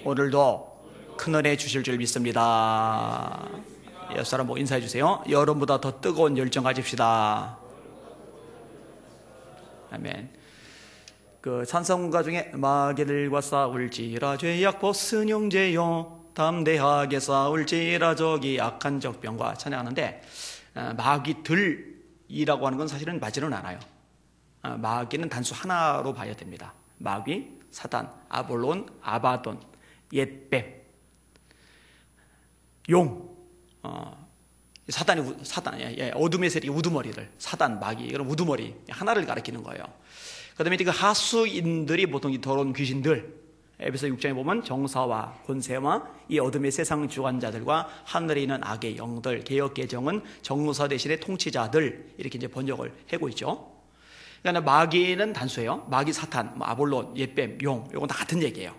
오늘도 큰 은혜 주실 줄 믿습니다. 옆 사람 뭐 인사해 주세요. 여름보다 더 뜨거운 열정 가집시다. 아멘. 그 찬송가 중에 마귀들과 싸울지라 죄악 벗은 형제여 담대하게 싸울지라 저기 악한 적병과 찬양하는데, 마귀들이라고 하는 건 사실은 맞지는 않아요. 마귀는 단수 하나로 봐야 됩니다. 마귀, 사단, 아볼론, 아바돈, 옛뱀, 용, 어둠의 세력, 우두머리들, 사단, 마귀, 이런 우두머리 하나를 가리키는 거예요. 그 다음에 그 하수인들이 보통 이 더러운 귀신들, 에베소 6장에 보면 정사와 권세와 이 어둠의 세상 주관자들과 하늘에 있는 악의 영들, 개역개정은 정무사 대신에 통치자들, 이렇게 이제 번역을 하고 있죠. 그러니까 마귀는 단수예요. 마귀, 사탄, 아볼론, 옛뱀, 용, 이건 다 같은 얘기예요.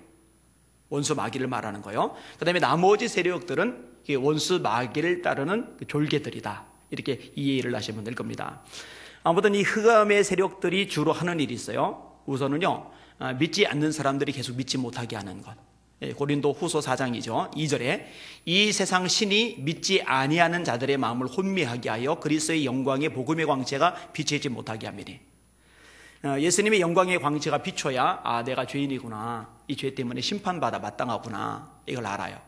원수 마귀를 말하는 거예요. 그 다음에 나머지 세력들은 원수 마귀를 따르는 졸개들이다, 이렇게 이해를 하시면 될 겁니다. 아무튼 이 흑암의 세력들이 주로 하는 일이 있어요. 우선은요, 믿지 않는 사람들이 계속 믿지 못하게 하는 것. 고린도 후서 4장이죠. 2절에 이 세상 신이 믿지 아니하는 자들의 마음을 혼미하게 하여 그리스도의 영광의 복음의 광채가 비치지 못하게 함이니. 예수님의 영광의 광채가 비춰야 내가 죄인이구나, 이 죄 때문에 심판받아 마땅하구나, 이걸 알아요.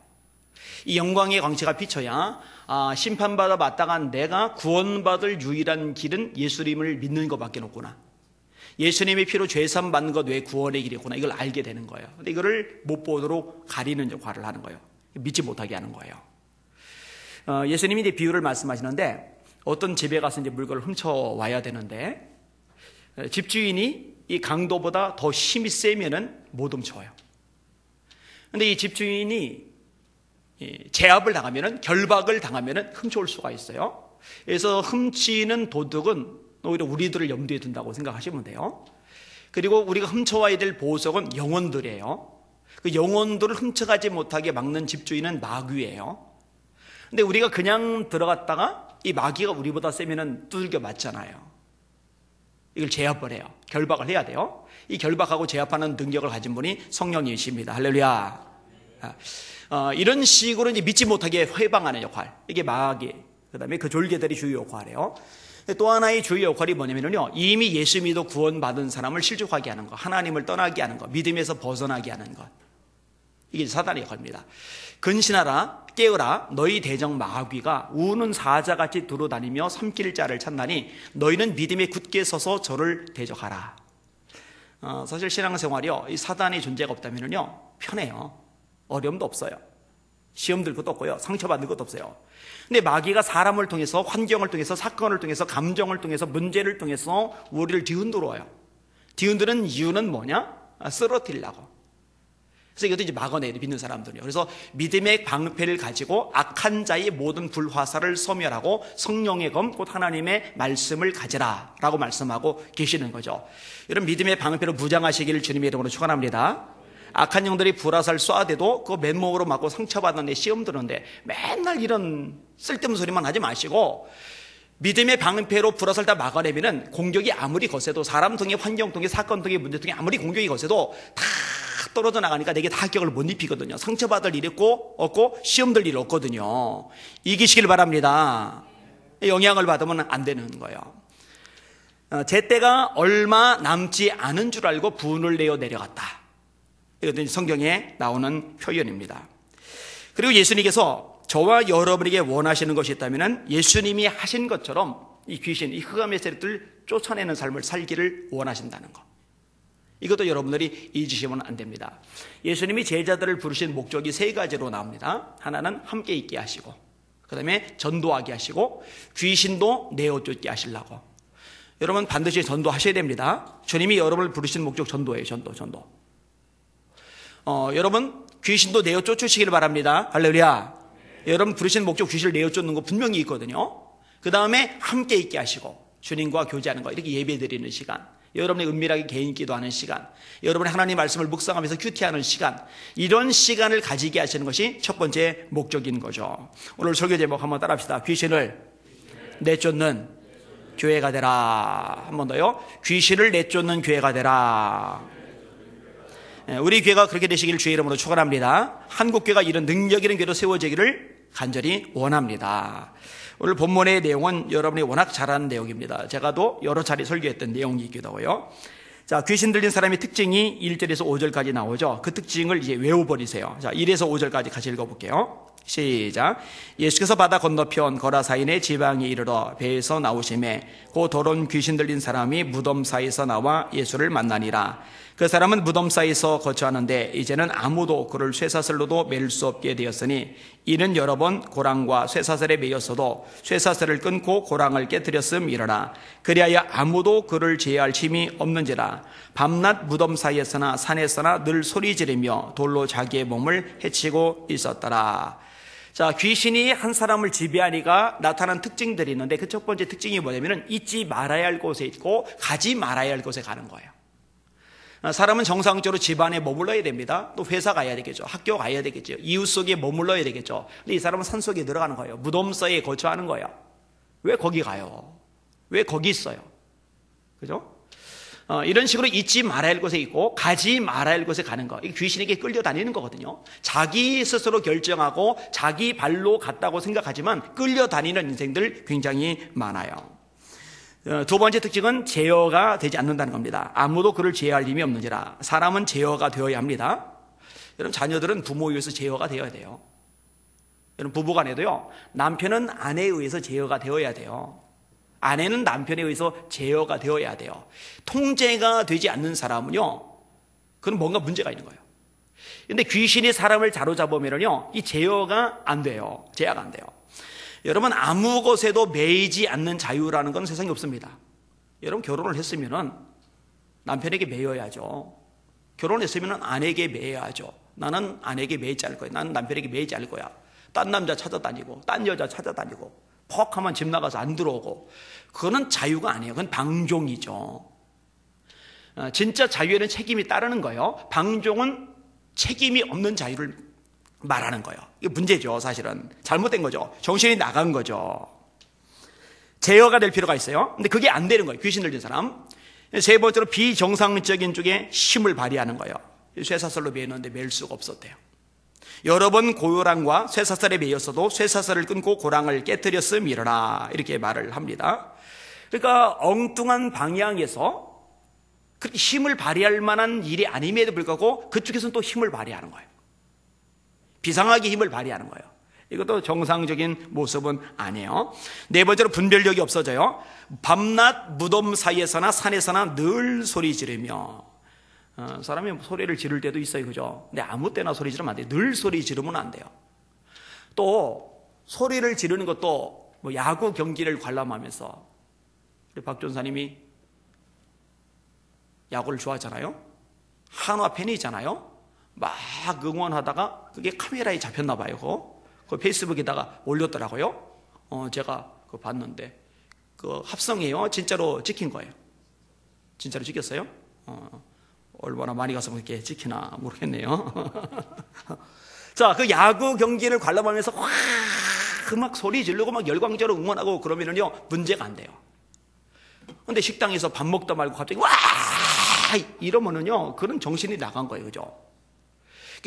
이 영광의 광채가 비춰야 심판받아 마땅한 내가 구원받을 유일한 길은 예수님을 믿는 것밖에 없구나, 예수님의 피로 죄산 받는 것 외에 구원의 길이구나, 이걸 알게 되는 거예요. 근데 이거를 못 보도록 가리는 역할을 하는 거예요. 믿지 못하게 하는 거예요. 예수님이 이제 비유를 말씀하시는데, 어떤 집에 가서 이제 물건을 훔쳐와야 되는데, 집주인이 이 강도보다 더 힘이 세면은 못 훔쳐와요. 근데 이 집주인이 제압을 당하면은, 결박을 당하면은 훔쳐올 수가 있어요. 그래서 훔치는 도둑은 오히려 우리들을 염두에 둔다고 생각하시면 돼요. 그리고 우리가 훔쳐와야 될 보석은 영혼들이에요. 그 영혼들을 훔쳐가지 못하게 막는 집주인은 마귀예요. 근데 우리가 그냥 들어갔다가 이 마귀가 우리보다 세면은 두들겨 맞잖아요. 이걸 제압을 해요. 결박을 해야 돼요. 이 결박하고 제압하는 능력을 가진 분이 성령이십니다. 할렐루야. 이런 식으로 이제 믿지 못하게 회방하는 역할, 이게 마귀, 그 다음에 그 졸개들이 주요 역할이에요. 또 하나의 주요 역할이 뭐냐면요, 이미 예수 믿어 구원받은 사람을 실족하게 하는 것, 하나님을 떠나게 하는 것, 믿음에서 벗어나게 하는 것, 이게 사단의 역할입니다. 근신하라, 깨어라, 너희 대적 마귀가 우는 사자같이 두루다니며 삼킬 자를 찾나니 너희는 믿음에 굳게 서서 저를 대적하라. 사실 신앙생활이요, 이 사단의 존재가 없다면요 편해요. 어려움도 없어요. 시험 들 것도 없고요, 상처받는 것도 없어요. 근데 마귀가 사람을 통해서, 환경을 통해서, 사건을 통해서, 감정을 통해서, 문제를 통해서 우리를 뒤흔들어요. 뒤흔드는 이유는 뭐냐? 쓰러뜨리려고. 그래서 이것도 이제 막아내야 돼, 믿는 사람들이요. 그래서 믿음의 방패를 가지고 악한 자의 모든 불화살을 소멸하고 성령의 검, 곧 하나님의 말씀을 가지라 라고 말씀하고 계시는 거죠. 이런 믿음의 방패로 무장하시기를 주님의 이름으로 축원합니다. 악한 영들이 불화살 쏴대도 그거 맨몸으로 맞고 상처받는데, 시험 드는데 맨날 이런 쓸데없는 소리만 하지 마시고, 믿음의 방패로 불화살 다 막아내면은 공격이 아무리 거세도, 사람 통해, 환경 통해, 사건 통해, 문제 통해 아무리 공격이 거세도 다 떨어져 나가니까 내게 타격을 못 입히거든요. 상처받을 일이 없고 시험 들 일이 없거든요. 이기시길 바랍니다. 영향을 받으면 안 되는 거예요. 제 때가 얼마 남지 않은 줄 알고 분을 내어 내려갔다. 이것은 성경에 나오는 표현입니다. 그리고 예수님께서 저와 여러분에게 원하시는 것이 있다면 예수님이 하신 것처럼 이 귀신, 이 흑암의 세력들을 쫓아내는 삶을 살기를 원하신다는 것, 이것도 여러분들이 잊으시면 안 됩니다. 예수님이 제자들을 부르신 목적이 세 가지로 나옵니다. 하나는 함께 있게 하시고, 그 다음에 전도하게 하시고, 귀신도 내어쫓게 하시려고. 여러분 반드시 전도하셔야 됩니다. 주님이 여러분을 부르신 목적 전도예요. 전도. 여러분 귀신도 내어 쫓으시길 바랍니다. 할렐루야. 여러분 부르신 목적 귀신을 내어 쫓는 거 분명히 있거든요. 그 다음에 함께 있게 하시고, 주님과 교제하는 거, 이렇게 예배 드리는 시간, 여러분이 은밀하게 개인 기도하는 시간, 여러분이 하나님 말씀을 묵상하면서 큐티하는 시간, 이런 시간을 가지게 하시는 것이 첫 번째 목적인 거죠. 오늘 설교 제목 한번 따라합시다. 귀신을 내쫓는 교회가 되라. 한 번 더요. 귀신을 내쫓는 교회가 되라. 우리 교회가 그렇게 되시길 주의 이름으로 축원합니다. 한국 교회가 이런 능력 있는 교회로 세워지기를 간절히 원합니다. 오늘 본문의 내용은 여러분이 워낙 잘 아는 내용입니다. 제가 또 여러 차례 설교했던 내용이기도 하고요. 자, 귀신 들린 사람의 특징이 1절에서 5절까지 나오죠. 그 특징을 이제 외워버리세요. 자, 1에서 5절까지 같이 읽어볼게요. 시작. 예수께서 바다 건너편 거라사인의 지방에 이르러 배에서 나오심에 그 더러운 귀신 들린 사람이 무덤 사이에서 나와 예수를 만나니라. 그 사람은 무덤 사이에서 거처하는데 이제는 아무도 그를 쇠사슬로도 매일 수 없게 되었으니 이는 여러 번 고랑과 쇠사슬에 매였어도 쇠사슬을 끊고 고랑을 깨뜨렸음이러라. 그리하여 아무도 그를 제어할 힘이 없는지라. 밤낮 무덤 사이에서나 산에서나 늘 소리 지르며 돌로 자기의 몸을 해치고 있었더라. 자, 귀신이 한 사람을 지배하니까 나타난 특징들이 있는데 그 첫 번째 특징이 뭐냐면 있지 말아야 할 곳에 있고 가지 말아야 할 곳에 가는 거예요. 사람은 정상적으로 집안에 머물러야 됩니다. 또 회사 가야 되겠죠. 학교 가야 되겠죠. 이웃 속에 머물러야 되겠죠. 근데 이 사람은 산 속에 들어가는 거예요. 무덤사이에 거처하는 거예요. 왜 거기 가요? 왜 거기 있어요? 그죠? 이런 식으로 있지 말아야 할 곳에 있고 가지 말아야 할 곳에 가는 거. 이게 귀신에게 끌려다니는 거거든요. 자기 스스로 결정하고 자기 발로 갔다고 생각하지만 끌려다니는 인생들 굉장히 많아요. 두 번째 특징은 제어가 되지 않는다는 겁니다. 아무도 그를 제어할 힘이 없는지라. 사람은 제어가 되어야 합니다. 여러분, 자녀들은 부모에 의해서 제어가 되어야 돼요. 여러분, 부부간에도요, 남편은 아내에 의해서 제어가 되어야 돼요. 아내는 남편에 의해서 제어가 되어야 돼요. 통제가 되지 않는 사람은요, 그건 뭔가 문제가 있는 거예요. 근데 귀신이 사람을 사로잡으면요, 이 제어가 안 돼요. 제어가 안 돼요. 여러분, 아무 것에도 매이지 않는 자유라는 건 세상에 없습니다. 여러분, 결혼을 했으면 남편에게 매여야죠. 결혼했으면 아내에게 매여야죠. 나는 아내에게 매이지 않을 거야. 나는 남편에게 매이지 않을 거야. 딴 남자 찾아다니고 딴 여자 찾아다니고 퍽 하면 집 나가서 안 들어오고. 그거는 자유가 아니에요. 그건 방종이죠. 진짜 자유에는 책임이 따르는 거예요. 방종은 책임이 없는 자유를 말하는 거예요. 이게 문제죠. 사실은 잘못된 거죠. 정신이 나간 거죠. 제어가 될 필요가 있어요. 근데 그게 안 되는 거예요. 귀신 들린 사람. 세 번째로 비정상적인 쪽에 힘을 발휘하는 거예요. 쇠사슬로 매였는데 맬 수가 없었대요. 여러 번 고랑과 쇠사슬에 매였어도 쇠사슬을 끊고 고랑을 깨뜨렸음이러라. 이렇게 말을 합니다. 그러니까 엉뚱한 방향에서 그렇게 힘을 발휘할 만한 일이 아님에도 불구하고 그쪽에서는 또 힘을 발휘하는 거예요. 비상하게 힘을 발휘하는 거예요. 이것도 정상적인 모습은 아니에요. 네 번째로 분별력이 없어져요. 밤낮 무덤 사이에서나 산에서나 늘 소리 지르며. 사람이 소리를 지를 때도 있어요. 그죠? 근데 아무 때나 소리 지르면 안 돼요. 늘 소리 지르면 안 돼요. 또 소리를 지르는 것도 뭐 야구 경기를 관람하면서 우리 박 전사님이 야구를 좋아하잖아요. 한화 팬이잖아요. 막 응원하다가 그게 카메라에 잡혔나 봐요. 그 페이스북에다가 올렸더라고요. 제가 그거 봤는데 그 합성이에요. 진짜로 찍힌 거예요. 진짜로 찍혔어요. 얼마나 많이 가서 그렇게 찍히나 모르겠네요. 자, 그 야구 경기를 관람하면서 막 소리 지르고 막 열광적으로 응원하고 그러면은요 문제가 안 돼요. 근데 식당에서 밥 먹다 말고 갑자기 와 이러면은요 그런 정신이 나간 거예요. 그죠?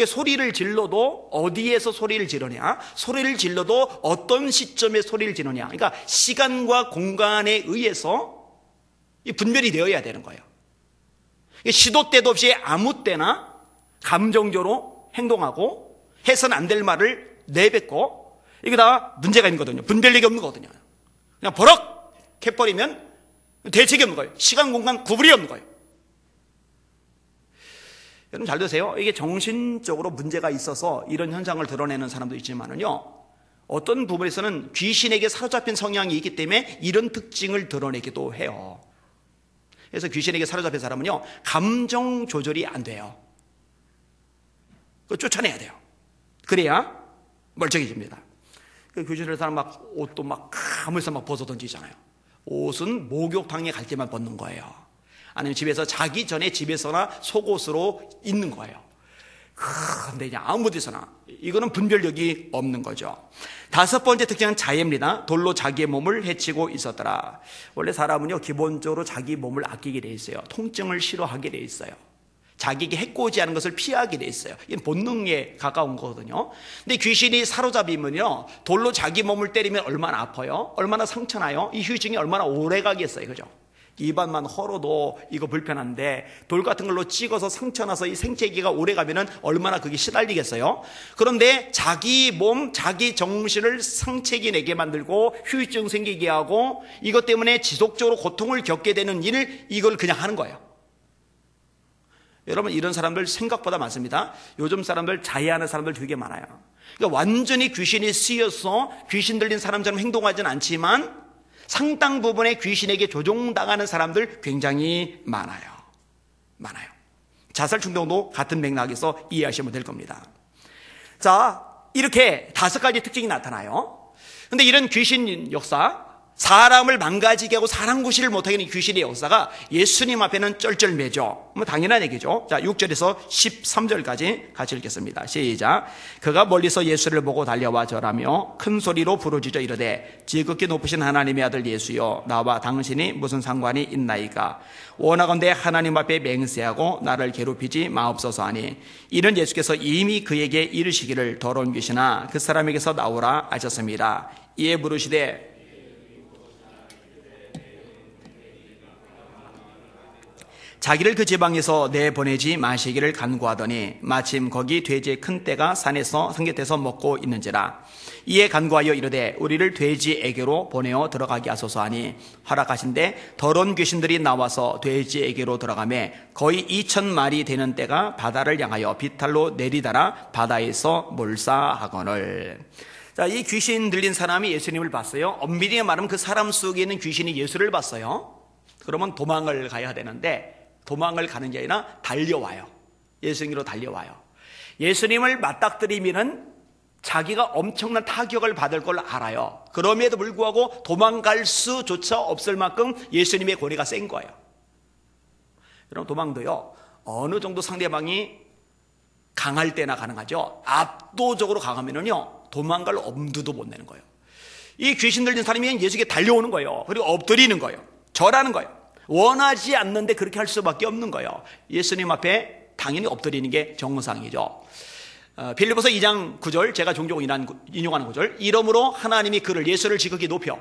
소리를 질러도 어디에서 소리를 지르냐, 소리를 질러도 어떤 시점에 소리를 지르냐, 그러니까 시간과 공간에 의해서 분별이 되어야 되는 거예요. 시도 때도 없이 아무 때나 감정적으로 행동하고 해서는 안 될 말을 내뱉고, 이게 다 문제가 있는 거거든요. 분별력이 없는 거거든요. 그냥 버럭 해버리면 대책이 없는 거예요. 시간 공간 구분이 없는 거예요. 여러분 잘 드세요. 이게 정신적으로 문제가 있어서 이런 현상을 드러내는 사람도 있지만은요, 어떤 부분에서는 귀신에게 사로잡힌 성향이 있기 때문에 이런 특징을 드러내기도 해요. 그래서 귀신에게 사로잡힌 사람은요, 감정 조절이 안 돼요. 그거 쫓아내야 돼요. 그래야 멀쩡해집니다. 그 귀신 들린 사람 막 옷도 막 가물서 막 벗어 던지잖아요. 옷은 목욕탕에 갈 때만 벗는 거예요. 아니면 집에서 자기 전에 집에서나 속옷으로 있는 거예요. 근데 그냥 아무 데서나. 이거는 분별력이 없는 거죠. 다섯 번째 특징은 자해입니다. 돌로 자기의 몸을 해치고 있었더라. 원래 사람은요 기본적으로 자기 몸을 아끼게 돼 있어요. 통증을 싫어하게 돼 있어요. 자기에게 해코지 하는 것을 피하게 돼 있어요. 이건 본능에 가까운 거거든요. 근데 귀신이 사로잡히면요, 돌로 자기 몸을 때리면 얼마나 아파요? 얼마나 상처나요? 이 후유증이 얼마나 오래 가겠어요. 그죠? 입안만 헐어도 이거 불편한데 돌 같은 걸로 찍어서 상처나서 이 생채기가 오래 가면은 얼마나 그게 시달리겠어요? 그런데 자기 몸, 자기 정신을 상처기 내게 만들고 후유증 생기게 하고 이것 때문에 지속적으로 고통을 겪게 되는 일, 이걸 그냥 하는 거예요. 여러분, 이런 사람들 생각보다 많습니다. 요즘 사람들 자해하는 사람들 되게 많아요. 그러니까 완전히 귀신이 쓰여서 귀신 들린 사람처럼 행동하지는 않지만 상당 부분의 귀신에게 조종당하는 사람들 굉장히 많아요. 자살 충동도 같은 맥락에서 이해하시면 될 겁니다. 자, 이렇게 5가지 특징이 나타나요. 근데 이런 귀신 역사, 사람을 망가지게 하고 사람 구실을 못하게 하는 귀신의 역사가 예수님 앞에는 쩔쩔매죠. 뭐 당연한 얘기죠. 자, 6절에서 13절까지 같이 읽겠습니다. 시작. 그가 멀리서 예수를 보고 달려와 절하며 큰 소리로 부르짖어 이르되 지극히 높으신 하나님의 아들 예수여, 나와 당신이 무슨 상관이 있나이까? 원하건대 하나님 앞에 맹세하고 나를 괴롭히지 마옵소서 하니, 이는 예수께서 이미 그에게 이르시기를 더러운 귀신아 그 사람에게서 나오라 하셨습니다. 이에 부르시되 자기를 그 지방에서 내보내지 마시기를 간구하더니 마침 거기 돼지의 큰 떼가 산에서 삼겹에서 먹고 있는지라. 이에 간구하여 이르되 우리를 돼지에게로 보내어 들어가게 하소서 하니 허락하신대 더러운 귀신들이 나와서 돼지에게로 들어가매 거의 2,000마리 되는 떼가 바다를 향하여 비탈로 내리다라 바다에서 몰사하거늘. 자, 이 귀신 들린 사람이 예수님을 봤어요. 엄밀히 말하면 그 사람 속에 있는 귀신이 예수를 봤어요. 그러면 도망을 가야 되는데 도망을 가는 게 아니라 달려와요. 예수님으로 달려와요. 예수님을 맞닥뜨리면은 자기가 엄청난 타격을 받을 걸 알아요. 그럼에도 불구하고 도망갈 수조차 없을 만큼 예수님의 고리가 센 거예요. 여러분, 도망도요, 어느 정도 상대방이 강할 때나 가능하죠. 압도적으로 강하면은요, 도망갈 엄두도 못 내는 거예요. 이 귀신 들린 사람이 예수에게 달려오는 거예요. 그리고 엎드리는 거예요. 절하는 거예요. 원하지 않는데 그렇게 할 수밖에 없는 거예요. 예수님 앞에 당연히 엎드리는 게 정상이죠. 빌립보서 2장 9절, 제가 종종 인용하는 9절, 이름으로 하나님이 그를, 예수를 지극히 높여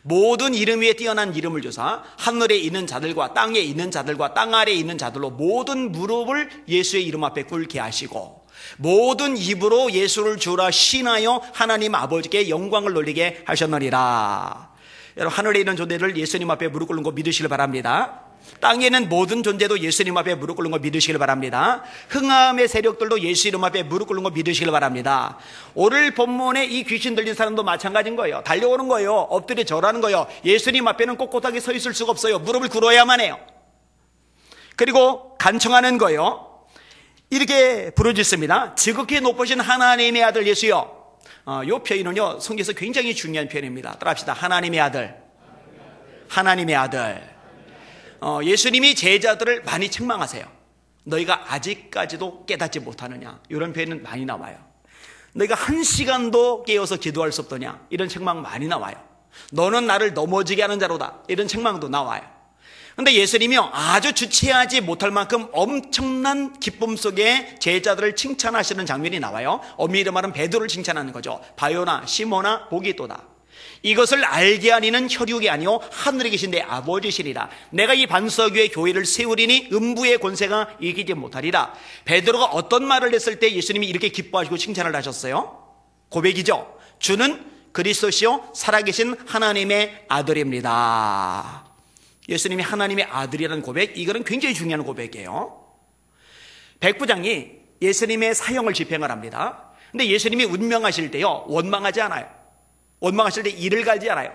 모든 이름 위에 뛰어난 이름을 주사 하늘에 있는 자들과 땅에 있는 자들과 땅 아래에 있는 자들로 모든 무릎을 예수의 이름 앞에 꿇게 하시고 모든 입으로 예수를 주라 신하여 하나님 아버지께 영광을 돌리게 하셨느니라. 여러분, 하늘에 있는 존재를 예수님 앞에 무릎 꿇는 거 믿으시길 바랍니다. 땅에 있는 모든 존재도 예수님 앞에 무릎 꿇는 거 믿으시길 바랍니다. 흥함의 세력들도 예수 이름 앞에 무릎 꿇는 거 믿으시길 바랍니다. 오늘 본문에 이 귀신 들린 사람도 마찬가지인 거예요. 달려오는 거예요. 엎드려 절하는 거예요. 예수님 앞에는 꼿꼿하게 서 있을 수가 없어요. 무릎을 꿇어야만 해요. 그리고 간청하는 거예요. 이렇게 부르짖습니다. 지극히 높으신 하나님의 아들 예수여. 이 표현은요, 성경에서 굉장히 중요한 표현입니다. 따라합시다. 하나님의 아들. 하나님의 아들. 예수님이 제자들을 많이 책망하세요. 너희가 아직까지도 깨닫지 못하느냐. 이런 표현은 많이 나와요. 너희가 1시간도 깨어서 기도할 수 없더냐. 이런 책망 많이 나와요. 너는 나를 넘어지게 하는 자로다. 이런 책망도 나와요. 근데 예수님이요, 아주 주체하지 못할 만큼 엄청난 기쁨 속에 제자들을 칭찬하시는 장면이 나와요. 엄밀히 말하면 베드로를 칭찬하는 거죠. 바요나 시모나 복이 있도다. 이것을 알게 하니는 혈육이 아니요 하늘에 계신 내 아버지시리라. 내가 이 반석 위에 교회를 세우리니 음부의 권세가 이기지 못하리라. 베드로가 어떤 말을 했을 때 예수님이 이렇게 기뻐하시고 칭찬을 하셨어요? 고백이죠. 주는 그리스도시요 살아계신 하나님의 아들입니다. 예수님이 하나님의 아들이라는 고백, 이거는 굉장히 중요한 고백이에요. 백부장이 예수님의 사형을 집행을 합니다. 근데 예수님이 운명하실 때요, 원망하지 않아요. 원망하실 때 이를 갈지 않아요.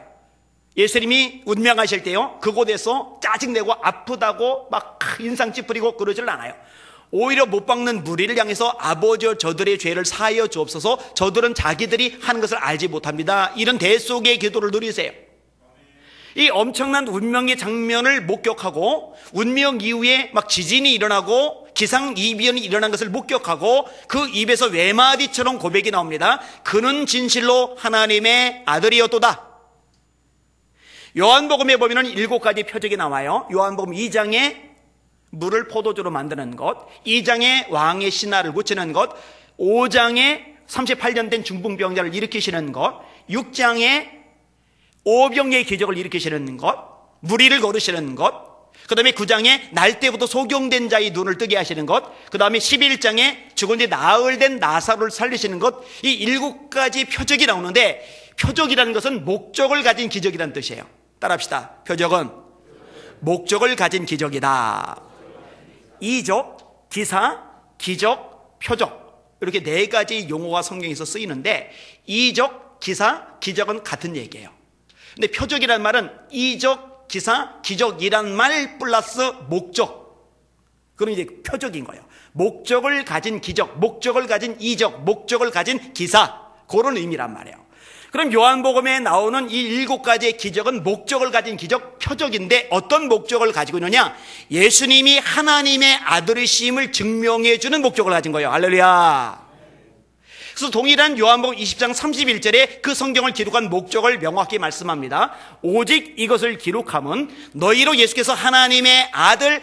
예수님이 운명하실 때요, 그곳에서 짜증내고 아프다고 막 인상 찌푸리고 그러질 않아요. 오히려 못 박는 무리를 향해서 아버지여 저들의 죄를 사하여 주옵소서, 저들은 자기들이 하는 것을 알지 못합니다. 이런 대속의 기도를 누리세요. 이 엄청난 운명의 장면을 목격하고 운명 이후에 막 지진이 일어나고 기상이변이 일어난 것을 목격하고 그 입에서 외마디처럼 고백이 나옵니다. 그는 진실로 하나님의 아들이었도다. 요한복음에 보면 7가지 표적이 나와요. 요한복음 2장에 물을 포도주로 만드는 것, 2장에 왕의 신하를 고치는 것, 5장에 38년 된 중풍병자를 일으키시는 것, 6장에 오병이의 기적을 일으키시는 것, 무리를 거르시는 것, 그 다음에 9장에 날 때부터 소경된 자의 눈을 뜨게 하시는 것, 그 다음에 11장에 죽은 지 나흘 된 나사로를 살리시는 것, 이 7가지 표적이 나오는데, 표적이라는 것은 목적을 가진 기적이라는 뜻이에요. 따라합시다. 표적은 목적을 가진 기적이다. 이적, 기사, 기적, 표적, 이렇게 4가지 용어가 성경에서 쓰이는데, 이적, 기사, 기적은 같은 얘기예요. 근데 표적이라는 말은 이적, 기사, 기적이란 말 플러스 목적, 그럼 이제 표적인 거예요. 목적을 가진 기적, 목적을 가진 이적, 목적을 가진 기사, 그런 의미란 말이에요. 그럼 요한복음에 나오는 이 7가지의 기적은 목적을 가진 기적, 표적인데 어떤 목적을 가지고 있느냐? 예수님이 하나님의 아들이심을 증명해 주는 목적을 가진 거예요. 할렐루야. 그래서 동일한 요한복음 20장 31절에 그 성경을 기록한 목적을 명확히 말씀합니다. 오직 이것을 기록함은 너희로 예수께서 하나님의 아들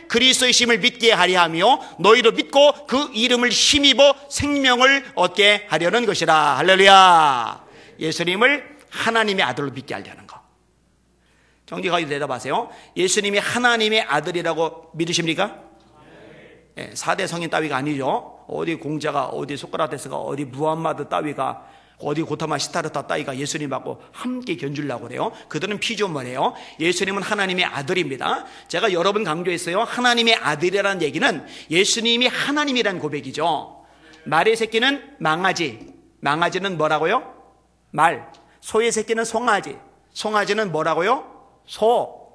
그리스도이심을 믿게 하려 하며 너희로 믿고 그 이름을 힘입어 생명을 얻게 하려는 것이라. 할렐루야. 예수님을 하나님의 아들로 믿게 하려는 거. 정직하게 대답하세요. 예수님이 하나님의 아들이라고 믿으십니까? 네, 4대 성인 따위가 아니죠. 어디 공자가, 어디 소크라테스가, 어디 무함마드 따위가, 어디 고타마 시타르타 따위가 예수님하고 함께 견주려고 그래요. 그들은 피조물이에요. 예수님은 하나님의 아들입니다. 제가 여러 번 강조했어요. 하나님의 아들이라는 얘기는 예수님이 하나님이라는 고백이죠. 말의 새끼는 망아지, 망아지는 뭐라고요? 말. 소의 새끼는 송아지, 송아지는 뭐라고요? 소.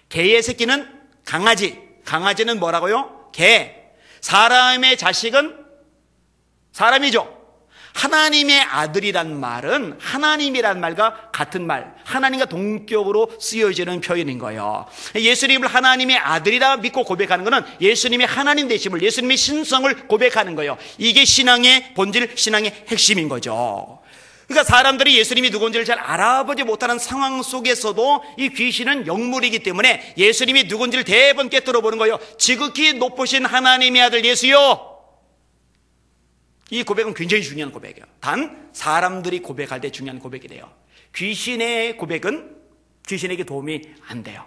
개의 새끼는 강아지, 강아지는 뭐라고요? 개. 사람의 자식은 사람이죠. 하나님의 아들이란 말은 하나님이란 말과 같은 말, 하나님과 동격으로 쓰여지는 표현인 거예요. 예수님을 하나님의 아들이라 믿고 고백하는 것은 예수님의 하나님 되심을, 예수님의 신성을 고백하는 거예요. 이게 신앙의 본질, 신앙의 핵심인 거죠. 그러니까 사람들이 예수님이 누군지를 잘 알아보지 못하는 상황 속에서도 이 귀신은 영물이기 때문에 예수님이 누군지를 대번 깨뜨려 보는 거예요. 지극히 높으신 하나님의 아들 예수요. 이 고백은 굉장히 중요한 고백이에요. 단 사람들이 고백할 때 중요한 고백이래요. 귀신의 고백은 귀신에게 도움이 안 돼요.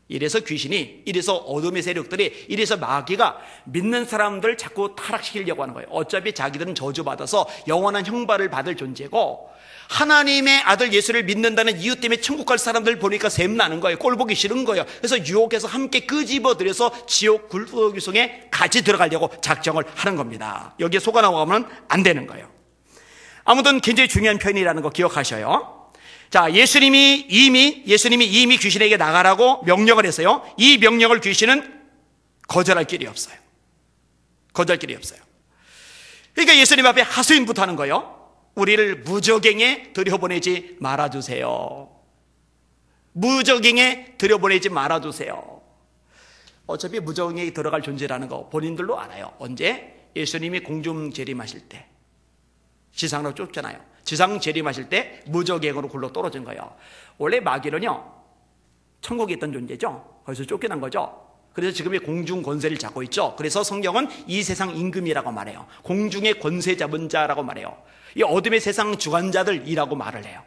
이래서 귀신이, 이래서 어둠의 세력들이, 이래서 마귀가 믿는 사람들 자꾸 타락시키려고 하는 거예요. 어차피 자기들은 저주받아서 영원한 형벌을 받을 존재고, 하나님의 아들 예수를 믿는다는 이유 때문에 천국 갈 사람들 보니까 샘나는 거예요. 꼴 보기 싫은 거예요. 그래서 유혹해서 함께 끄집어들여서 지옥 굴뚝성에 같이 들어가려고 작정을 하는 겁니다. 여기에 속아 나가면 안 되는 거예요. 아무튼 굉장히 중요한 표현이라는 거 기억하셔요. 자, 예수님이 이미 귀신에게 나가라고 명령을 했어요. 이 명령을 귀신은 거절할 길이 없어요. 거절할 길이 없어요. 그러니까 예수님 앞에 하소연부터 하는 거예요. 우리를 무저갱에 들여보내지 말아주세요. 무저갱에 들여보내지 말아주세요. 어차피 무저갱에 들어갈 존재라는 거 본인들도 알아요. 언제? 예수님이 공중 재림하실 때 지상으로 쫓잖아요. 지상 재림하실 때 무저갱으로 굴러 떨어진 거예요. 원래 마귀는요, 천국에 있던 존재죠. 거기서 쫓겨난 거죠. 그래서 지금의 공중 권세를 잡고 있죠. 그래서 성경은 이 세상 임금이라고 말해요. 공중의 권세 잡은 자라고 말해요. 이 어둠의 세상 주관자들이라고 말을 해요.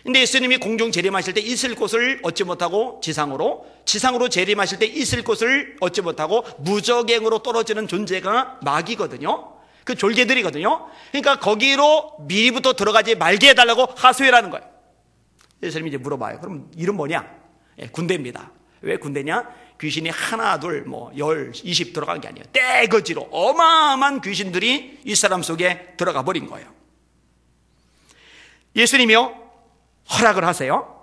근데 예수님이 공중 재림하실 때 있을 곳을 얻지 못하고 지상으로 재림하실 때 있을 곳을 얻지 못하고 무저갱으로 떨어지는 존재가 마귀거든요. 그 졸개들이거든요. 그러니까 거기로 미리부터 들어가지 말게 해달라고 하소연하는 거예요. 예수님이 이제 물어봐요. 그럼 이름 뭐냐? 예, 군대입니다. 왜 군대냐? 귀신이 하나, 둘, 10, 20 들어간 게 아니에요. 떼거지로 어마어마한 귀신들이 이 사람 속에 들어가 버린 거예요. 예수님이요, 허락을 하세요.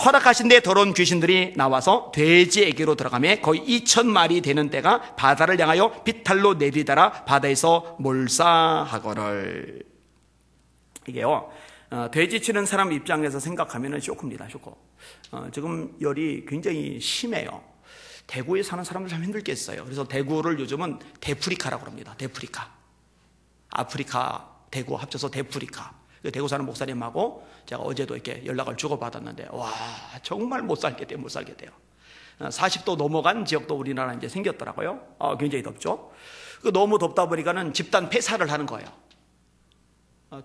허락하신 데 더러운 귀신들이 나와서 돼지에게로 들어가며 거의 2,000마리 되는 때가 바다를 향하여 비탈로 내리다라 바다에서 몰사하거늘. 이게요, 돼지 치는 사람 입장에서 생각하면 쇼크입니다. 쇼크. 지금 열이 굉장히 심해요. 대구에 사는 사람들 참 힘들겠어요. 그래서 대구를 요즘은 데프리카라고 합니다. 데프리카. 아프리카, 대구 합쳐서 데프리카. 대구 사는 목사님하고 제가 어제도 이렇게 연락을 주고받았는데, 와, 정말 못 살겠대요. 40도 넘어간 지역도 우리나라 이제 생겼더라고요. 굉장히 덥죠. 너무 덥다 보니까는 집단 폐사를 하는 거예요.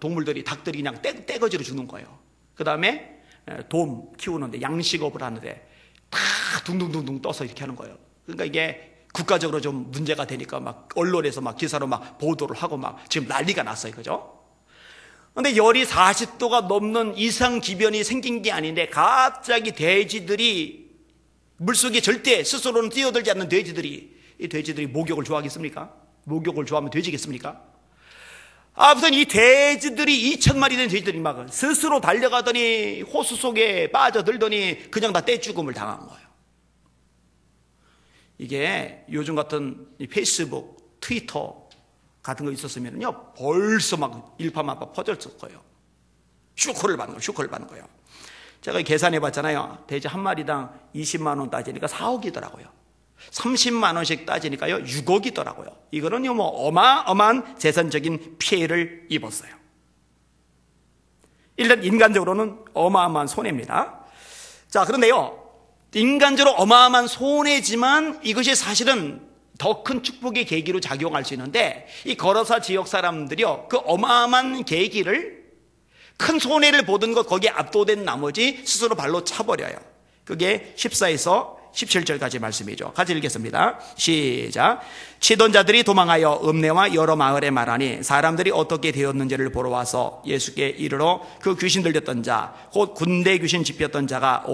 동물들이, 닭들이 그냥 떼거지로 죽는 거예요. 그 다음에 돔 키우는데, 양식업을 하는데 다 둥둥둥둥 떠서 이렇게 하는 거예요. 그러니까 이게 국가적으로 좀 문제가 되니까 막 언론에서 막 기사로 막 보도를 하고 막 지금 난리가 났어요. 그죠? 근데 열이 40도가 넘는 이상 기변이 생긴 게 아닌데 갑자기 돼지들이, 물속에 절대 스스로는 뛰어들지 않는 돼지들이, 이 돼지들이 목욕을 좋아하겠습니까? 목욕을 좋아하면 돼지겠습니까? 아무튼 이 돼지들이 2,000마리 된 돼지들이 막 스스로 달려가더니 호수 속에 빠져들더니 그냥 다 떼죽음을 당한 거예요. 이게 요즘 같은 이 페이스북, 트위터 같은 거 있었으면요 벌써 막 일파만파 퍼졌을 거예요. 쇼크를 받는 거예요. 제가 계산해 봤잖아요. 돼지 한 마리당 20만 원 따지니까 4억이더라고요. 30만 원씩 따지니까요 6억이더라고요. 이거는요 뭐 어마어마한 재산적인 피해를 입었어요. 일단 인간적으로는 어마어마한 손해입니다. 자, 그런데요 인간적으로 어마어마한 손해지만 이것이 사실은 더 큰 축복의 계기로 작용할 수 있는데, 이 거라사 지역 사람들이요 그 어마어마한 계기를, 큰 손해를 보던 것 거기에 압도된 나머지 스스로 발로 차버려요. 그게 14에서 17절까지 말씀이죠. 같이 읽겠습니다. 시작. 치던 자들이 도망하여 읍내와 여러 마을에 말하니 사람들이 어떻게 되었는지를 보러 와서 예수께 이르러 그 귀신 들렸던 자, 곧 군대 귀신 집혔던 자가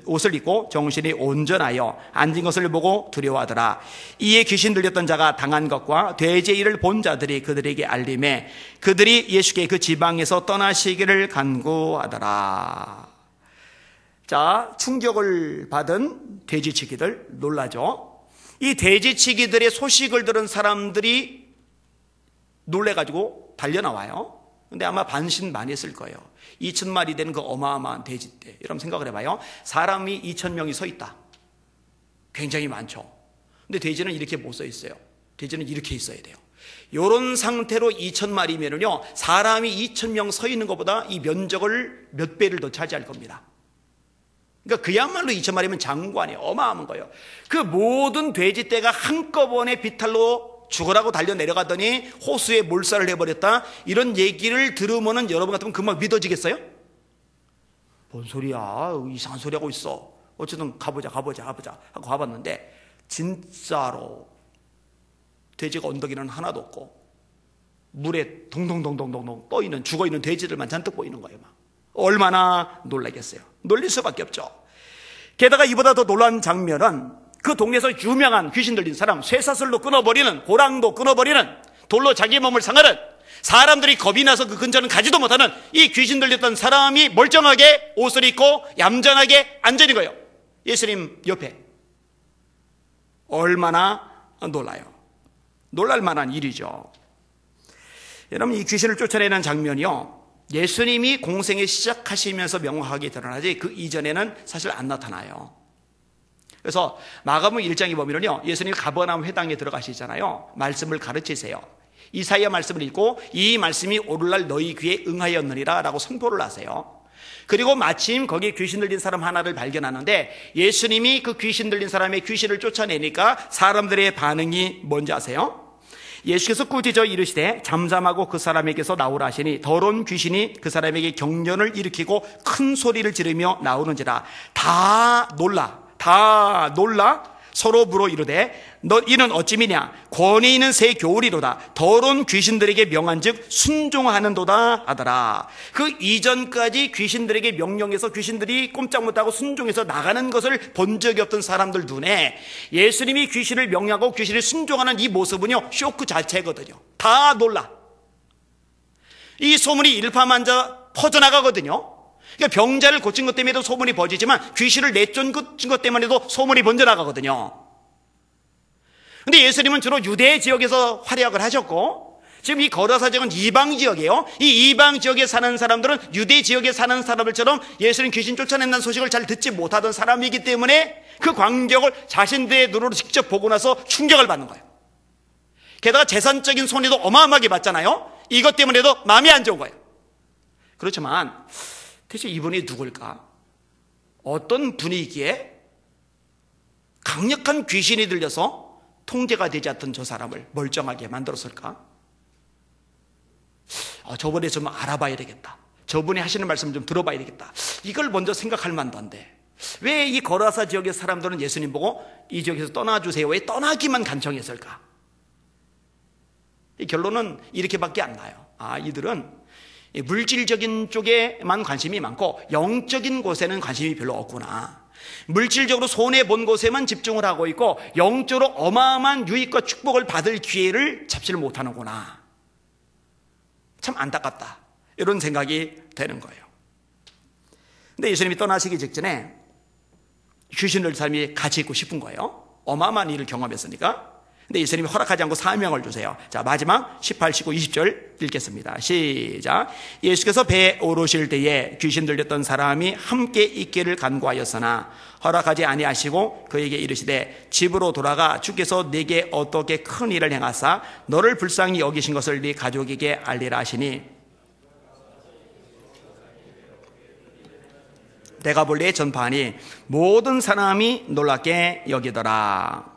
옷을 입고 정신이 온전하여 앉은 것을 보고 두려워하더라. 이에 귀신 들렸던 자가 당한 것과 돼지의 일을 본 자들이 그들에게 알림해 그들이 예수께 그 지방에서 떠나시기를 간구하더라. 자, 충격을 받은 돼지치기들 놀라죠. 이 돼지치기들의 소식을 들은 사람들이 놀래가지고 달려나와요. 근데 아마 반신반의했을 거예요. 2,000마리 되는 그 어마어마한 돼지떼. 여러분 생각을 해봐요. 사람이 2,000명이 서 있다. 굉장히 많죠. 근데 돼지는 이렇게 못 서 있어요. 돼지는 이렇게 있어야 돼요. 이런 상태로 2,000마리면은요 사람이 2,000명 서 있는 것보다 이 면적을 몇 배를 더 차지할 겁니다. 그러니까 그야말로 2,000마리면 장관이에요. 어마어마한 거예요. 그 모든 돼지떼가 한꺼번에 비탈로 죽으라고 달려 내려가더니 호수에 몰살을 해버렸다. 이런 얘기를 들으면은 여러분 같으면 금방 믿어지겠어요? 뭔 소리야? 이상한 소리 하고 있어. 어쨌든 가보자 하고 가봤는데 진짜로 돼지가 언덕에는 하나도 없고 물에 동동동동동동 떠있는 죽어있는 돼지들만 잔뜩 보이는 거예요. 막. 얼마나 놀라겠어요. 놀릴 수밖에 없죠. 게다가 이보다 더 놀라운 장면은 그 동네에서 유명한 귀신 들린 사람, 쇠사슬로 끊어버리는, 고랑도 끊어버리는, 돌로 자기 몸을 상하는, 사람들이 겁이 나서 그 근처는 가지도 못하는 이 귀신 들렸던 사람이 멀쩡하게 옷을 입고 얌전하게 앉아 있는 거예요. 예수님 옆에. 얼마나 놀라요. 놀랄 만한 일이죠. 여러분, 이 귀신을 쫓아내는 장면이요 예수님이 공생에 시작하시면서 명확하게 드러나지 그 이전에는 사실 안 나타나요. 그래서 마가복음 1장에 보면요 예수님이 가버나움 회당에 들어가시잖아요. 말씀을 가르치세요. 이사야 말씀을 읽고 이 말씀이 오늘날 너희 귀에 응하였느니라 라고 선포를 하세요. 그리고 마침 거기에 귀신 들린 사람 하나를 발견하는데 예수님이 그 귀신 들린 사람의 귀신을 쫓아내니까 사람들의 반응이 뭔지 아세요? 예수께서 꾸짖어 이르시되 잠잠하고 그 사람에게서 나오라 하시니 더러운 귀신이 그 사람에게 경련을 일으키고 큰 소리를 지르며 나오는지라. 다 놀라 서로 물어 이르되 너 이는 어찌미냐 권위 있는 새 교리로다 더러운 귀신들에게 명한즉 순종하는도다 하더라. 그 이전까지 귀신들에게 명령해서 귀신들이 꼼짝 못하고 순종해서 나가는 것을 본 적이 없던 사람들 눈에 예수님이 귀신을 명령하고 귀신을 순종하는 이 모습은요 쇼크 자체거든요. 다 놀라. 이 소문이 일파만파 퍼져나가거든요. 그러니까 병자를 고친 것 때문에도 소문이 번지지만 귀신을 내쫓은 것 때문에도 소문이 번져나가거든요. 근데 예수님은 주로 유대 지역에서 활약을 하셨고 지금 이 거라사 지역은 이방 지역이에요. 이 이방 지역에 사는 사람들은 유대 지역에 사는 사람들처럼 예수님 귀신 쫓아낸다는 소식을 잘 듣지 못하던 사람이기 때문에 그 광경을 자신들의 눈으로 직접 보고 나서 충격을 받는 거예요. 게다가 재산적인 손해도 어마어마하게 받잖아요. 이것 때문에도 마음이 안 좋은 거예요. 그렇지만 대체 이분이 누굴까? 어떤 분위기에 강력한 귀신이 들려서 통제가 되지 않던 저 사람을 멀쩡하게 만들었을까? 저번에 좀 알아봐야 되겠다. 저분이 하시는 말씀 좀 들어봐야 되겠다. 이걸 먼저 생각할 만도 한데 왜 이 거라사 지역의 사람들은 예수님 보고 이 지역에서 떠나주세요, 왜 떠나기만 간청했을까? 이 결론은 이렇게밖에 안 나요. 이들은 물질적인 쪽에만 관심이 많고 영적인 곳에는 관심이 별로 없구나. 물질적으로 손해본 곳에만 집중을 하고 있고 영적으로 어마어마한 유익과 축복을 받을 기회를 잡지를 못하는구나. 참 안타깝다, 이런 생각이 되는 거예요. 근데 예수님이 떠나시기 직전에 귀신을 삶이 같이 있고 싶은 거예요. 어마어마한 일을 경험했으니까. 근데 예수님이 허락하지 않고 사명을 주세요. 자, 마지막 18, 19, 20절 읽겠습니다. 시작. 예수께서 배에 오르실 때에 귀신 들렸던 사람이 함께 있기를 간구하였으나 허락하지 아니하시고 그에게 이르시되 집으로 돌아가 주께서 네게 어떻게 큰 일을 행하사 너를 불쌍히 여기신 것을 네 가족에게 알리라 하시니 내가 본래 전파하니 모든 사람이 놀랍게 여기더라.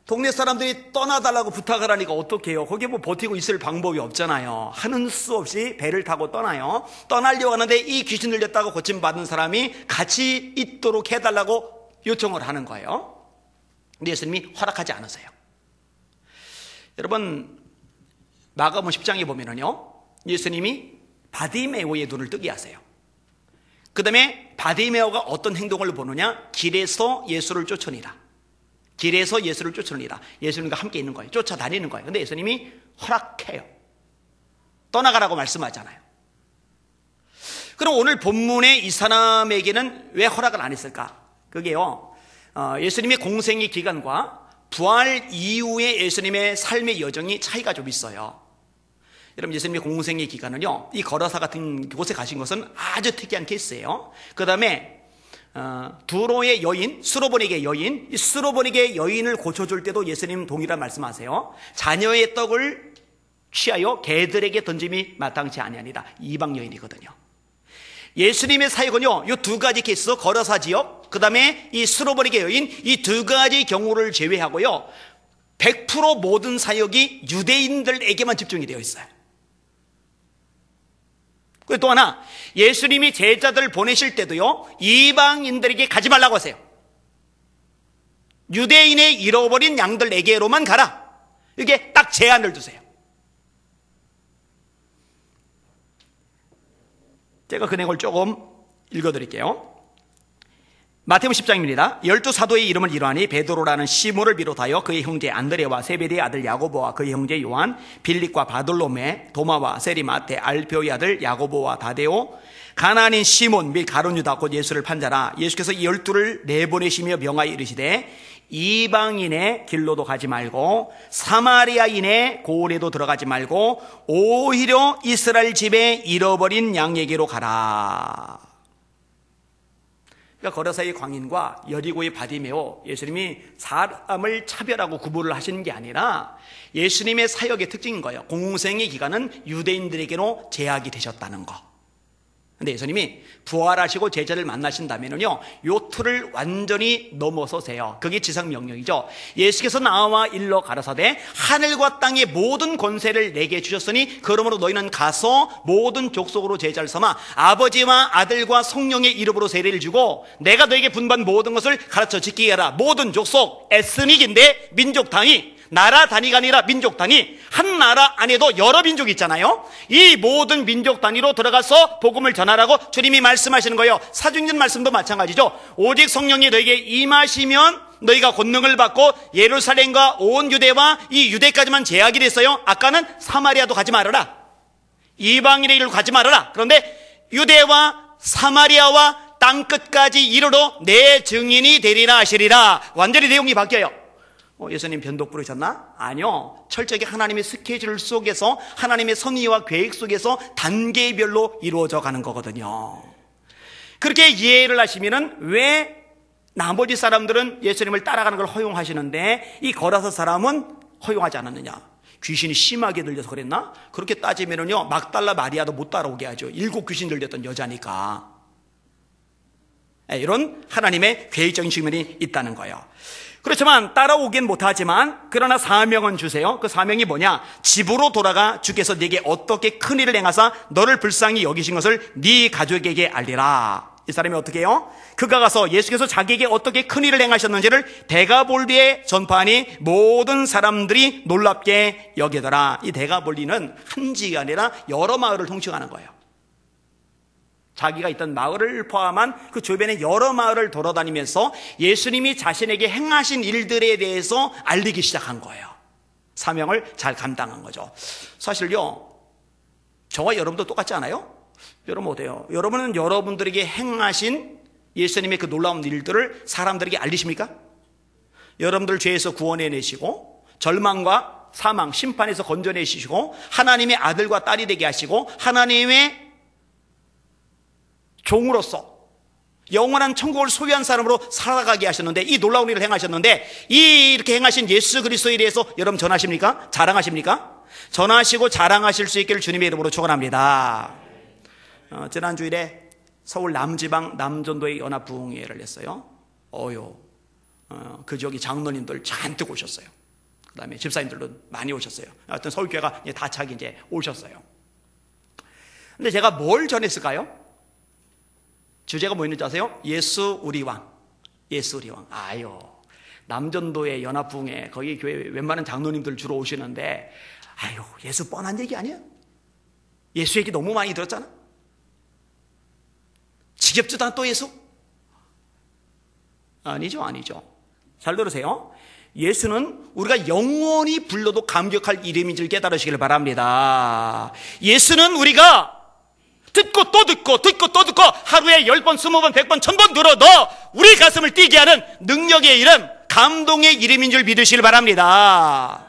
동네 사람들이 떠나달라고 부탁을 하니까 어떡해요? 거기에 뭐 버티고 있을 방법이 없잖아요. 하는 수 없이 배를 타고 떠나요. 떠나려고 하는데 이 귀신 들렸다고 고침받은 사람이 같이 있도록 해달라고 요청을 하는 거예요. 근데 예수님이 허락하지 않으세요. 여러분, 마가복음 10장에 보면은요, 예수님이 바디메오의 눈을 뜨게 하세요. 그 다음에 바디메오가 어떤 행동을 보느냐? 길에서 예수를 쫓으니라. 길에서 예수를 쫓으니라. 예수님과 함께 있는 거예요. 쫓아다니는 거예요. 근데 예수님이 허락해요. 떠나가라고 말씀하잖아요. 그럼 오늘 본문의 이 사람에게는 왜 허락을 안 했을까? 그게요, 예수님의 공생의 기간과 부활 이후의 예수님의 삶의 여정이 차이가 좀 있어요. 여러분, 예수님의 공생의 기간은요, 이 거라사 같은 곳에 가신 것은 아주 특이한 케이스예요. 그 다음에 두로의 여인, 스로보닉의 여인, 이 스로보닉의 여인을 고쳐줄 때도 예수님 동일한 말씀하세요. 자녀의 떡을 취하여 개들에게 던짐이 마땅치 아니하니라. 이방 여인이거든요. 예수님의 사역은요, 이 두 가지 케이스, 거라사 지역, 그 다음에 이 스로보닉의 여인, 이 두 가지 경우를 제외하고요, 100% 모든 사역이 유대인들에게만 집중이 되어 있어요. 그리고 또 하나, 예수님이 제자들을 보내실 때도요, 이방인들에게 가지 말라고 하세요. 유대인의 잃어버린 양들에게로만 가라. 이게 딱 제한을 두세요. 제가 그 내용을 조금 읽어드릴게요. 마태복음 10장입니다. 12사도의 이름을 이러하니 베드로라는 시몬을 비롯하여 그의 형제 안드레와 세베대의 아들 야고보와 그의 형제 요한, 빌립과 바돌로메, 도마와 세리마테, 알페오의 아들 야고보와 다데오, 가나안인 시몬 및 가룟 유다 곧 예수를 판 자라. 예수께서 이 12를 내보내시며 명하여 이르시되 이방인의 길로도 가지 말고 사마리아인의 고을에도 들어가지 말고 오히려 이스라엘 집에 잃어버린 양에게로 가라. 그러니까 거라사의 광인과 여리고의 바디메오, 예수님이 사람을 차별하고 구분을 하시는 게 아니라 예수님의 사역의 특징인 거예요. 공생의 기간은 유대인들에게로 제약이 되셨다는 거. 근데 예수님이 부활하시고 제자를 만나신다면요, 요 틀을 완전히 넘어서세요. 그게 지상 명령이죠. 예수께서 나와 일러 가라사대 하늘과 땅의 모든 권세를 내게 주셨으니 그러므로 너희는 가서 모든 족속으로 제자를 삼아 아버지와 아들과 성령의 이름으로 세례를 주고 내가 너에게 분반 모든 것을 가르쳐 지키게 하라. 모든 족속, 에스닉인데 민족 단위, 나라 단위가 아니라 민족 단위, 한 나라 안에도 여러 민족이 있잖아요. 이 모든 민족 단위로 들어가서 복음을 전하라고 주님이 말씀하시는 거예요. 사도행전 말씀도 마찬가지죠. 오직 성령이 너에게 임하시면 너희가 권능을 받고 예루살렘과 온 유대와 이 유대까지만 제약이 됐어요. 아까는 사마리아도 가지 말아라. 이방인의 일을 가지 말아라. 그런데 유대와 사마리아와 땅끝까지 이르러 내 증인이 되리라 하시리라. 완전히 내용이 바뀌어요. 예수님 변덕 부르셨나? 아니요. 철저하게 하나님의 스케줄 속에서 하나님의 섭리와 계획 속에서 단계별로 이루어져 가는 거거든요. 그렇게 이해를 하시면은 왜 나머지 사람들은 예수님을 따라가는 걸 허용하시는데 이 거라사 사람은 허용하지 않았느냐? 귀신이 심하게 들려서 그랬나? 그렇게 따지면은요, 막달라 마리아도 못 따라오게 하죠. 7 귀신 들렸던 여자니까. 이런 하나님의 계획적인 측면이 있다는 거예요. 그렇지만 따라오긴 못하지만 그러나 사명은 주세요. 그 사명이 뭐냐? 집으로 돌아가 주께서 네게 어떻게 큰 일을 행하사 너를 불쌍히 여기신 것을 네 가족에게 알리라. 이 사람이 어떻게 해요? 그가 가서 예수께서 자기에게 어떻게 큰 일을 행하셨는지를 데가볼리에 전파하니 모든 사람들이 놀랍게 여기더라. 이 데가볼리는 한 지가 아니라 여러 마을을 통칭하는 거예요. 자기가 있던 마을을 포함한 그 주변의 여러 마을을 돌아다니면서 예수님이 자신에게 행하신 일들에 대해서 알리기 시작한 거예요. 사명을 잘 감당한 거죠. 사실요, 저와 여러분도 똑같지 않아요? 여러분 어때요? 여러분은 여러분들에게 행하신 예수님의 그 놀라운 일들을 사람들에게 알리십니까? 여러분들 죄에서 구원해내시고 절망과 사망, 심판에서 건져내시고 하나님의 아들과 딸이 되게 하시고 하나님의 종으로서 영원한 천국을 소유한 사람으로 살아가게 하셨는데, 이 놀라운 일을 행하셨는데, 이렇게 행하신 예수 그리스도에 대해서 여러분 전하십니까? 자랑하십니까? 전하시고 자랑하실 수 있기를 주님의 이름으로 축원합니다. 지난 주일에 서울 남지방 남전도의 연합부흥회를 했어요. 그 지역의 장로님들 잔뜩 오셨어요. 그 다음에 집사님들도 많이 오셨어요. 하여튼 서울교회가 다 차게 이제 오셨어요. 근데 제가 뭘 전했을까요? 주제가 뭐였는지 아세요? 예수 우리 왕. 예수 우리 왕. 남전도의 연합부흥회, 거기 교회 웬만한 장로님들 주로 오시는데, 예수 뻔한 얘기 아니야? 예수 얘기 너무 많이 들었잖아? 지겹지도 않아 또 예수? 아니죠. 잘 들으세요. 예수는 우리가 영원히 불러도 감격할 이름인 줄 깨달으시길 바랍니다. 예수는 우리가 듣고 또 듣고 하루에 10번, 20번, 100번, 1000번 들어도 우리 가슴을 뛰게 하는 능력의 이름, 감동의 이름인 줄 믿으시길 바랍니다.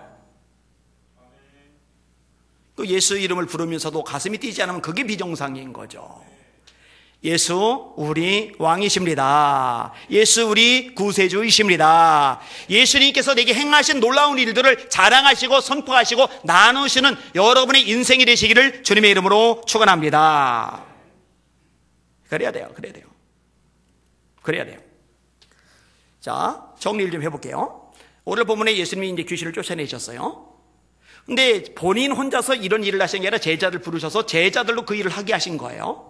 그 예수 이름을 부르면서도 가슴이 뛰지 않으면 그게 비정상인 거죠. 예수 우리 왕이십니다. 예수 우리 구세주이십니다. 예수님께서 내게 행하신 놀라운 일들을 자랑하시고 선포하시고 나누시는 여러분의 인생이 되시기를 주님의 이름으로 축원합니다. 그래야 돼요. 자, 정리를 좀 해볼게요. 오늘 본문에 예수님이 이제 귀신을 쫓아내셨어요. 근데 본인 혼자서 이런 일을 하신 게 아니라 제자들 부르셔서 제자들로 그 일을 하게 하신 거예요.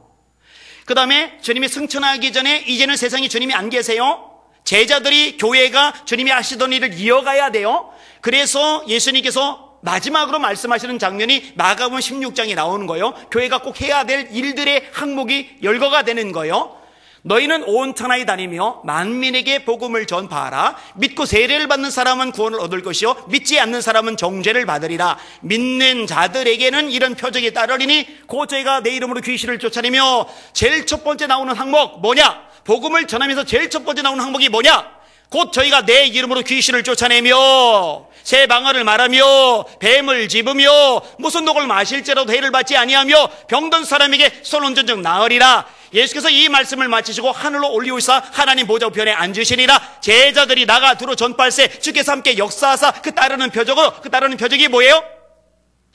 그 다음에 주님이 승천하기 전에 이제는 세상에 주님이 안 계세요. 제자들이, 교회가 주님이 하시던 일을 이어가야 돼요. 그래서 예수님께서 마지막으로 말씀하시는 장면이 마가복음 16장에 나오는 거예요. 교회가 꼭 해야 될 일들의 항목이 열거가 되는 거예요. 너희는 온 천하에 다니며 만민에게 복음을 전파하라. 믿고 세례를 받는 사람은 구원을 얻을 것이요 믿지 않는 사람은 정죄를 받으리라. 믿는 자들에게는 이런 표적이 따르리니 곧 저희가 내 이름으로 귀신을 쫓아내며. 제일 첫 번째 나오는 항목 뭐냐? 복음을 전하면서 제일 첫 번째 나오는 항목이 뭐냐? 곧 저희가 내 이름으로 귀신을 쫓아내며 새 방언을 말하며 뱀을 집으며 무슨 독을 마실지라도 해를 받지 아니하며 병든 사람에게 손 온전적 나으리라. 예수께서 이 말씀을 마치시고 하늘로 올리우사 하나님 보좌 우편에 앉으시니라. 제자들이 나가 두루 전파할세 주께서 함께 역사하사 그 따르는 표적이 뭐예요?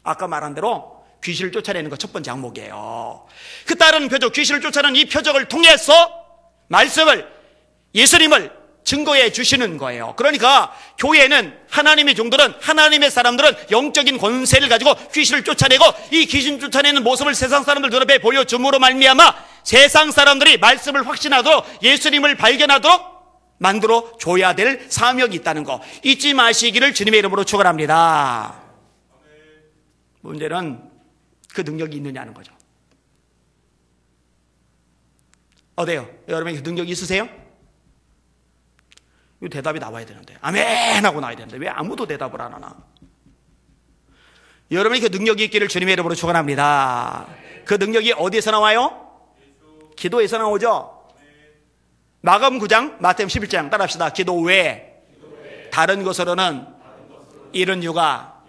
아까 말한 대로 귀신을 쫓아내는 거 첫 번째 항목이에요. 그 따르는 표적, 귀신을 쫓아내는 이 표적을 통해서 말씀을, 예수님을 증거해 주시는 거예요. 그러니까 교회는, 하나님의 종들은, 하나님의 사람들은 영적인 권세를 가지고 귀신을 쫓아내고 이 귀신 쫓아내는 모습을 세상 사람들 눈앞에 보여줌으로 말미암아 세상 사람들이 말씀을 확신하도록, 예수님을 발견하도록 만들어 줘야 될 사명이 있다는 거 잊지 마시기를 주님의 이름으로 축원합니다. 문제는 그 능력이 있느냐는 거죠. 어때요? 여러분 그 능력이 있으세요? 이 대답이 나와야 되는데, 아멘 하고 나와야 되는데 왜 아무도 대답을 안 하나? 여러분이 그 능력이 있기를 주님의 이름으로 축원합니다. 그 능력이 어디에서 나와요? 기도에서 나오죠. 마가복음 9장, 마태복음 11장 따라합시다. 기도 외에 다른 것으로는 이런 유가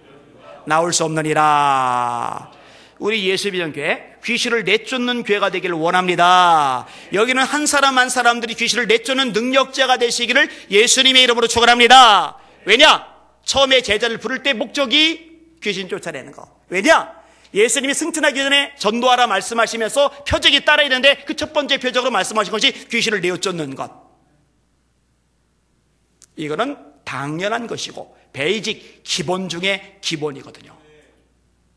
나올 수 없느니라. 우리 예수비전교회 귀신을 내쫓는 교회가 되기를 원합니다. 여기는 한 사람 한 사람들이 귀신을 내쫓는 능력자가 되시기를 예수님의 이름으로 축원합니다. 왜냐? 처음에 제자를 부를 때 목적이 귀신 쫓아내는 거. 왜냐? 예수님이 승천하기 전에 전도하라 말씀하시면서 표적이 따라야 되는데 그 첫 번째 표적으로 말씀하신 것이 귀신을 내쫓는 것. 이거는 당연한 것이고 베이직 기본 중에 기본이거든요.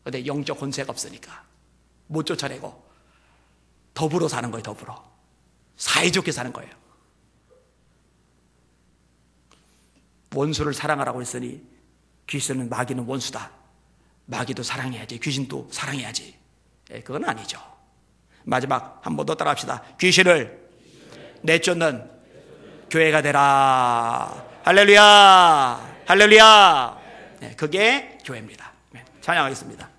그런데 영적 권세가 없으니까 못 쫓아내고 더불어 사는 거예요. 더불어 사이좋게 사는 거예요. 원수를 사랑하라고 했으니 귀신은 마귀는 원수다. 마귀도 사랑해야지, 귀신도 사랑해야지. 그건 아니죠. 마지막 한 번 더 따라합시다. 귀신을 내쫓는 교회가 되라. 할렐루야, 할렐루야. 그게 교회입니다. 찬양하겠습니다.